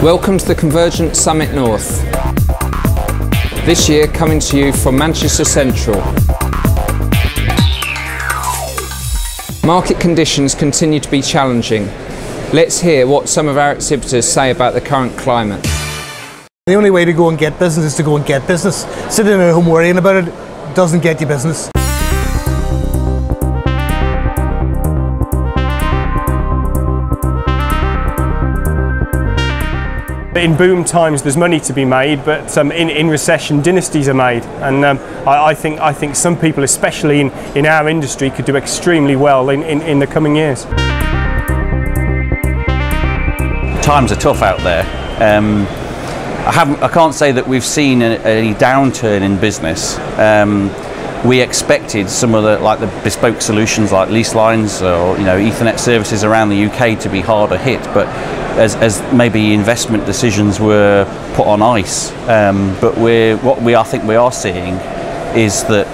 Welcome to the Convergence Summit North. This year coming to you from Manchester Central. Market conditions continue to be challenging. Let's hear what some of our exhibitors say about the current climate. The only way to go and get business is to go and get business. Sitting at home worrying about it doesn't get you business. In boom times there's money to be made, but in recession dynasties are made, and I think some people, especially in our industry, could do extremely well in the coming years. Times are tough out there. I can't say that we've seen any downturn in business. We expected some of the bespoke solutions like lease lines or Ethernet services around the UK to be harder hit, but as maybe investment decisions were put on ice. But I think we are seeing is that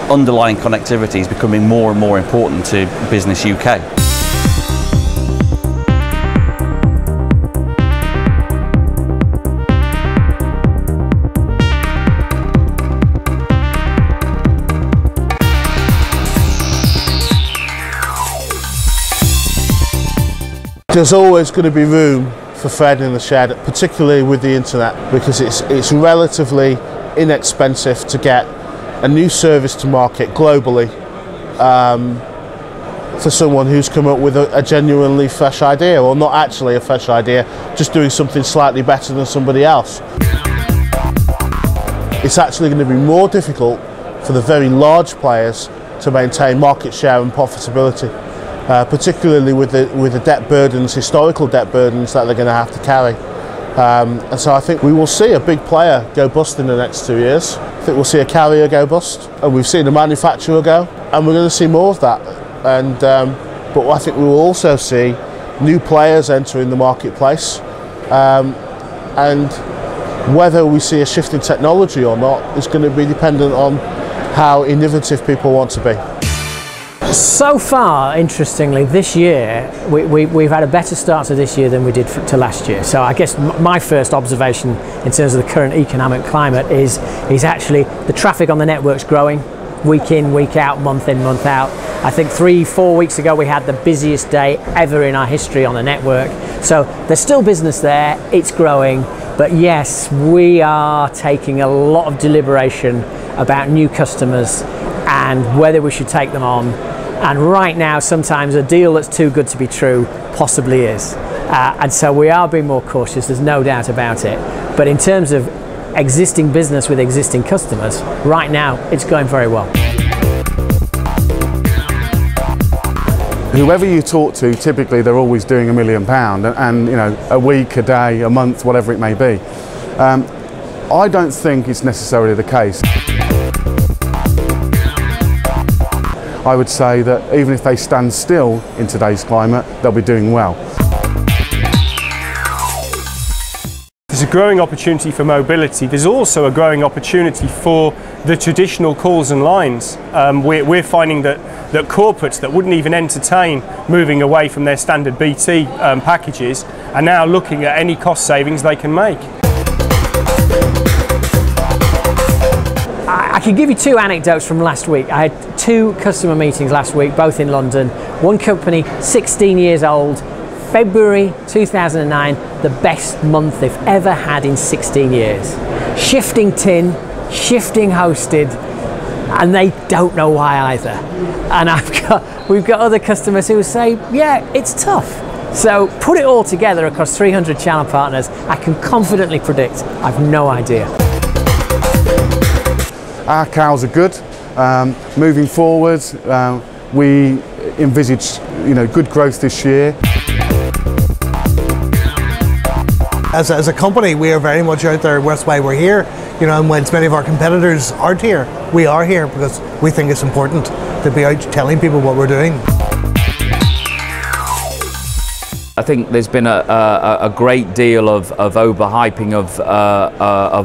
underlying connectivity is becoming more and more important to Business UK. There's always going to be room for Fred in the shed, particularly with the internet, because it's relatively inexpensive to get a new service to market globally for someone who's come up with a genuinely fresh idea, or not actually a fresh idea, just doing something slightly better than somebody else. It's actually going to be more difficult for the very large players to maintain market share and profitability. Particularly with the debt burdens, historical debt burdens that they're going to have to carry. And so I think we will see a big player go bust in the next 2 years. I think we'll see a carrier go bust, and we've seen a manufacturer go, and we're going to see more of that. And but I think we will also see new players entering the marketplace, and whether we see a shift in technology or not is going to be dependent on how innovative people want to be. So far, interestingly, this year we've had a better start to this year than we did to last year. So I guess my first observation in terms of the current economic climate is actually the traffic on the network's growing week in, week out, month in, month out. I think 3-4 weeks ago we had the busiest day ever in our history on the network. So there's still business there, it's growing, but yes, we are taking a lot of deliberation about new customers and whether we should take them on. And right now, sometimes a deal that's too good to be true possibly is. And so we are being more cautious, there's no doubt about it. But in terms of existing business with existing customers, right now, it's going very well. Whoever you talk to, typically they're always doing £1 million, and a week, a day, a month, whatever it may be. I don't think it's necessarily the case. I would say that even if they stand still in today's climate, they'll be doing well. There's a growing opportunity for mobility. There's also a growing opportunity for the traditional calls and lines. We're finding that corporates that wouldn't even entertain moving away from their standard BT packages are now looking at any cost savings they can make. I can give you 2 anecdotes from last week. I had 2 customer meetings last week, both in London. One company, 16 years old, February 2009, the best month they've ever had in 16 years. Shifting tin, shifting hosted, and they don't know why either. And we've got other customers who say, yeah, it's tough. So put it all together across 300 channel partners, I can confidently predict, I've no idea. Our cows are good. Moving forward, we envisage good growth this year. As a company, we are very much out there. That's why we're here. And when many of our competitors aren't here, we are here because we think it's important to be out telling people what we're doing. I think there's been a great deal of overhyping of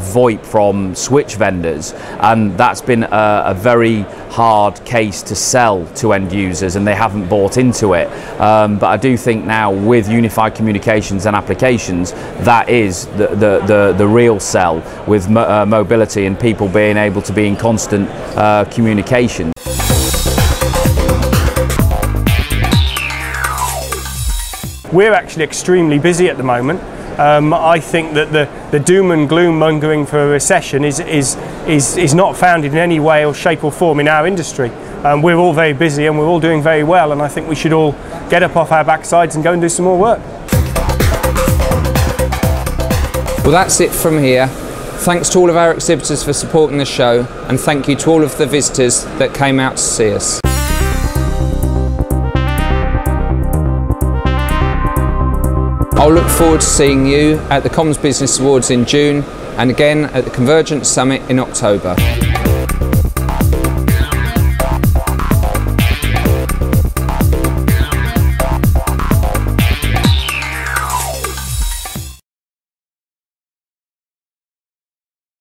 VoIP from switch vendors, and that's been a very hard case to sell to end users, and they haven't bought into it. But I do think now with unified communications and applications, that is the real sell with mobility and people being able to be in constant communication. We're actually extremely busy at the moment. I think that the doom and gloom mongering for a recession is not founded in any way or shape or form in our industry. We're all very busy and we're all doing very well, and I think we should all get up off our backsides and go and do some more work. Well, that's it from here. Thanks to all of our exhibitors for supporting the show, and thank you to all of the visitors that came out to see us. I'll look forward to seeing you at the Comms Business Awards in June, and again at the Convergence Summit in October.